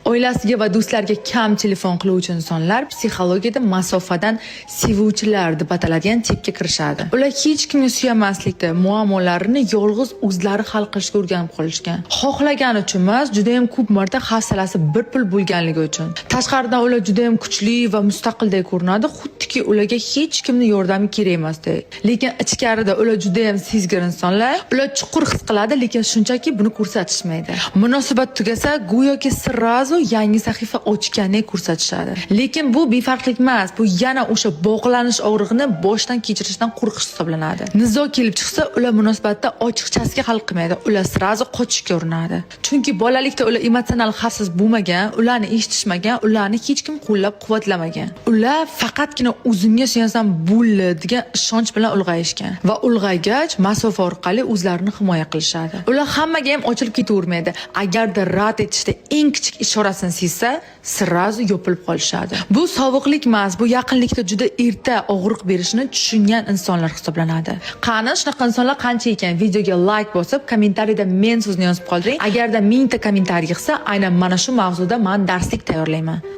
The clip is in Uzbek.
Oilasiga va do'stlariga kam telefon qiluvchi insonlar psixologiyada masofadan sevuvchilar deb ataladigan tipga kirishadi. Ular hech kimni suyamaslikda, muammolarini yolg'iz o'zlari hal qilishga o'rganib qolishgan. Xohlagani uchun emas, juda ham ko'p marta hafsalasi bir pul bo'lganligi uchun. Tashqaridan ular juda ham kuchli va mustaqildek ko'rinadi, xuddiki ularga hech kimning yordami kerak emasdek. Lekin ichkarida ular juda ham sezgir insonlar. Ular chuqur his qiladi, lekin shunchaki buni ko'rsatishmaydi. Munosabat tugasa, go'yoki sirrazu yangi sahifa ochgandek ko'rsatishadi. Lekin bu befarqlik emas, bu yana o'sha bog'lanish og'rig'ini boshdan kechirishdan qo'rqish hisoblanadi. Nizo kelib chiqsa, ular munosabatda ochiqchasiga hal qilmaydi. Ular sirrazu qochishga urinadi. Chunki bolalikda ular emotsional xavfsiz bo'lmagan, ularni eshitishmagan, ularni hech kim qo'llab-quvvatlamagan. Ular faqatgina o'zimga suyansam bo'ldi degan ishonch bilan ulg'ayishgan va ulg'aygach masofa orqali o'zlarini himoya qilishadi. Ular hammaga ham ochilib ketavermaydi. Agarda rad etishda eng kichik ishorasini sezsa, sirrazu yopilib qolishadi. Bu sovuqlik emas, bu yaqinlikda juda erta og'riq berishini tushungan insonlar hisoblanadi. Qani shunaqa insonlar qancha ekan? Videoga like bosib, kommentariyada men so'zni yozib qoldiring. Agarda 1000 ta kommentariy yig'sa, aynan mana shu mavzuda men darslik tayyorlayman.